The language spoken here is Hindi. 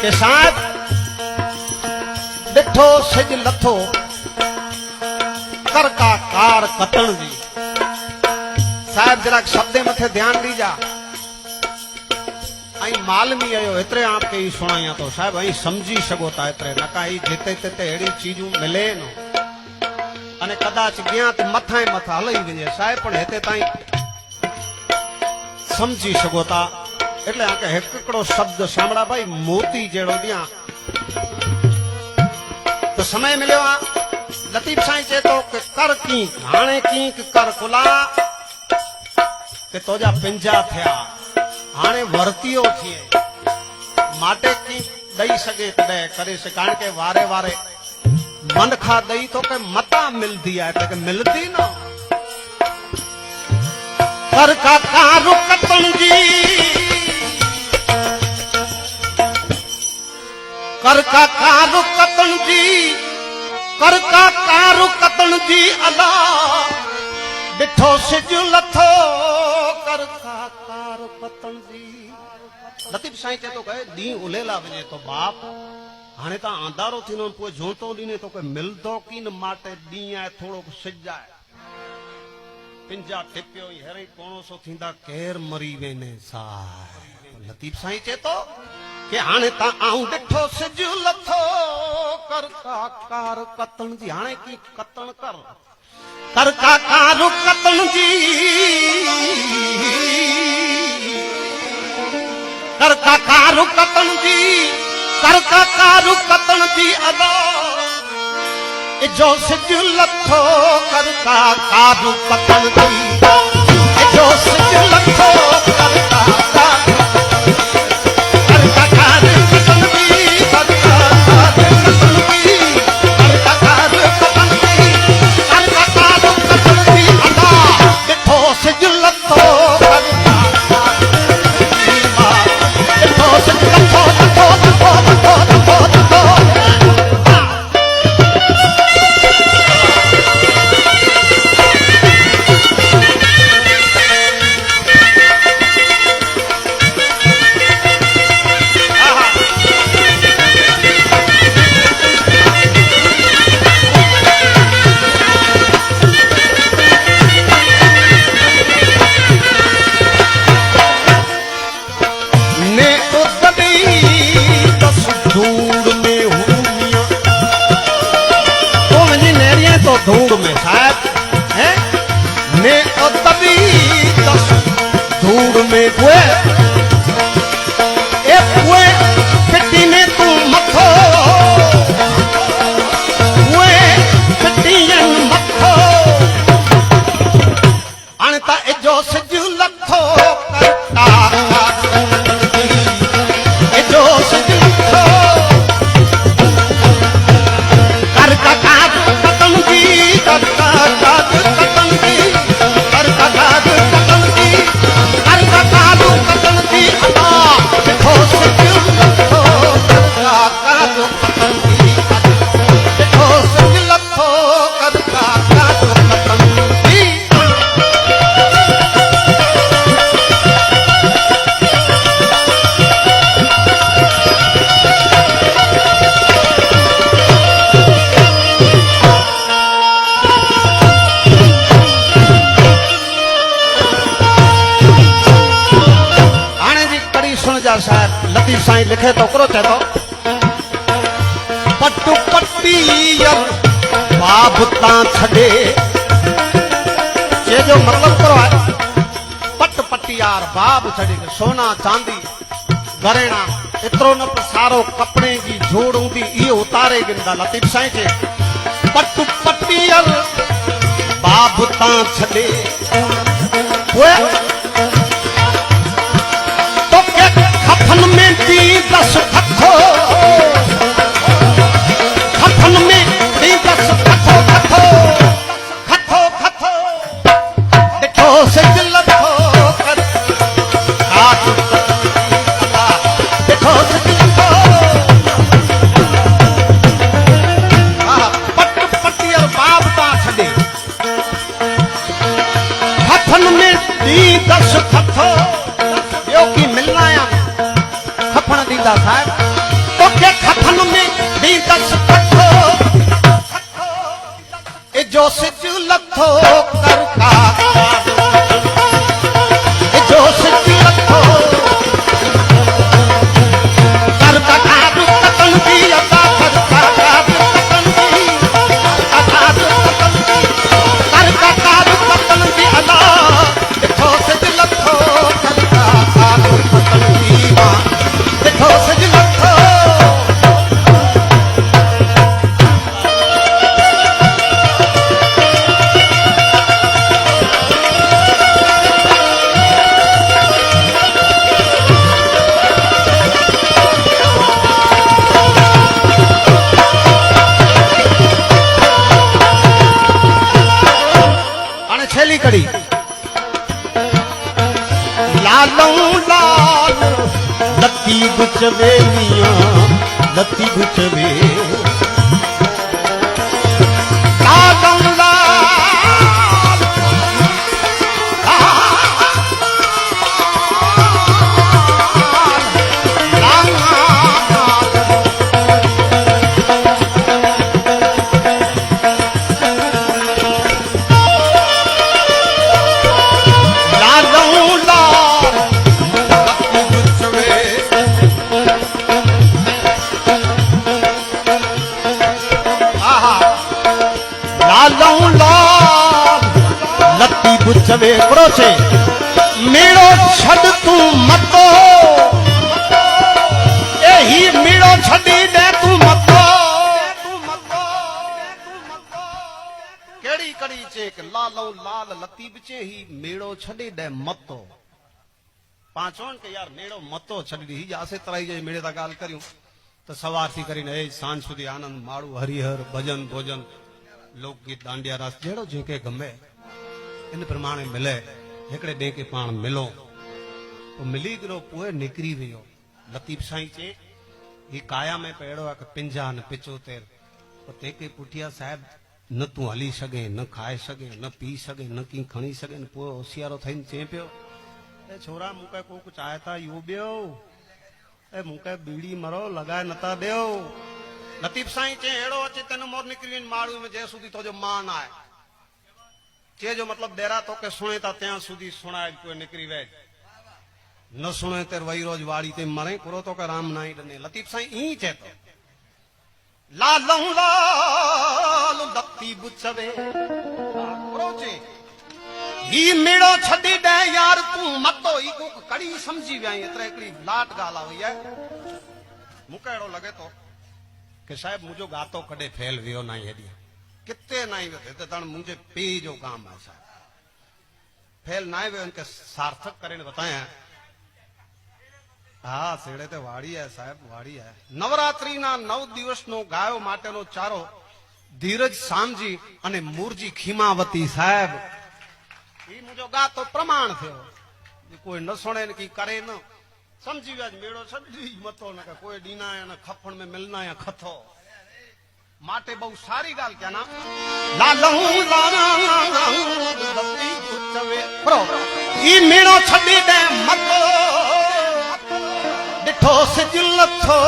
के साथ डिठो सिज लथो कर का कार कतण जी। साहब जरा शब्दे मथे ध्यान दीजा। आई मालमी आयो एतरे आपके ही सुनाया तो साहब आई समझी सको था एतरे नका ही जिते तिते एड़ी चीजू मिले न अने कदाच गया तो मथा मथा हलई वजे साहब पण हेते ताई समझी सको था। એટલે આ કે એકકડો શબ્દ સાંભળા ભાઈ મોતી જેડો દિયા तो समय मिलो लतीफ साईं चे तो के कर की हाणे की कर कुला के तोजा पिंजा थया हाणे वर्तियो थिए माटे की दई सके तडे करे से कारण के वारे वारे मन खा दई तो के मता मिलती है तो के मिलती ना कर का कारू कतन जी कर का कारू कतन जी कर का कारू कतन जी अला डिठो सिज लथो कर का कारू कतन जी। लतीफ साईं चे तो कहे दी उलेला वजे तो बाप हाणे ता आंधारो थीनो पोइ जोतो दीने तो के मिलदो की न माटे दी आए थोड़ो सिज जाए पिंजा टिपियो हेरे कोणो सो थींदा केर मरी वेने साए। लतीफ साईं चे तो के हाणे ता आऊं डिठो सिज लथो कर का कार कतन जी हाणे की कतन कर कर का कार कतन जी कर का कार कतन जी कर का कार कतन जी अदा जो सिज लथो कर का कार कतन जी जो सिज लथो कर का धूड़ में साहब है ने तभी धूड़ में हुए पिट्टी में तू मथो हुए पिट्टियन मथो अणता जो सिज लथो जो सिज लथो कर का साहब लतीफ साईं लिखे तो करो चे तो पट्टू पट्टी बाबता छड़े ये जो मतलब करो है पट पट्टी यार बाब छड़े सोना चांदी घरेणा इतरो न सारो कपड़े की जोड़ ऊंदी ये उतारे गिंदा लतीफ साईं चे पट्टू पट्टी बाबता छड़े खफन में दी 10 खथो खफन में दी 10 खथो खथो खथो खथो देखो सिज लथो कर देखो सिज लथो पट पट्टी और बाब ता छड़े खफन में दी 10 खथो यो की मिलना या साहब कम में भी दस कठो ए जो सिज लथो कर का ए जो सिज लथो कर का कारू कतन दी अदा कर का कारू कतन दी अदा कर का कारू कतन दी अदा देखो सिज लथो कर का कारू कतन दी देखो सिज लथो कड़ी लालों लाल लत्ती गुचवे मियां लत्ती गुचवे लालों लाल लत्ती गुचवे करो छे मेड़ो छड़ तू मतो ए ही मेड़ो छड़ी दे तू मतो केड़ी कड़ी चे के लालो लाल लत्ती बचे ही मेड़ो छड़ी दे मतो पांचों के यार मेड़ो मतो छड़ी ही जासे तराई जे मेड़े ता गाल करियो तो सवार थी करीने ए सांझ सुधी आनंद माड़ू हरिहर भजन भोजन लोकगीत दांडिया रास जेड़ो जेके गमे इन प्रमाणे मिले हिकड़े ॿिए खे पाण मिलो तो मिली गिरो पोइ निकिरी वियो लतीफ़ साईं चे ही काया में पेड़ो आहे पिंजा न पिचो तेर तो तेके पुठिया साहिब न तू हली सघे न खाए सघे न पी सघे न की खणी सघे न पोइ होशियारो थईन चे पियो ए छोरा मूंखे को कुछ आए था यू ॿियो ए मूंखे बीड़ी मरो लगाए नथा ॾियो लतीफ़ साईं चे अहिड़ो अचे तेन मोर निकिरी वञ माड़ू में जे सुधी तो जो मान आहे चे जो मतलब डेरा तो के सुने ता त्या सुधी सुनाए कोई निकरी वे न सुने तेर वही रोज वाड़ी ते मरे कुरो तो के राम नाई डने लतीफ़ साईं ई चे तो लालू लाल लत्ती बुचवे कुरो चे ही मेड़ो छडी दे यार तू मतो ई को कड़ी समझी वई एतरे एकड़ी लाट गाला हुई है मुके एड़ो लगे तो के साहब मुझो गातो कड़े फेल वियो नहीं हेडी किते नहीं वे ते तण मुझे पी जो काम है साहब फेल नहीं वे उनके सार्थक करेने बताया हाँ सेड़े ते वाड़ी है साहब वाड़ी है नवरात्रि ना 9 दिवस नो गायो माटे नो चारो धीरज सामजी अने मूरजी खीमावती साहब ई मुझो गातो प्रमाण थियो कोई न सुने न की करे न समझी व्याज मेड़ो सजी मतो न कोई डीना या न खपण में मिलना या खथो माटे बहु सारी गाल क्या ना लालू लत्ती गुचवे प्रो ई मेड़ो छडी दे मतो डिठो सिज लथो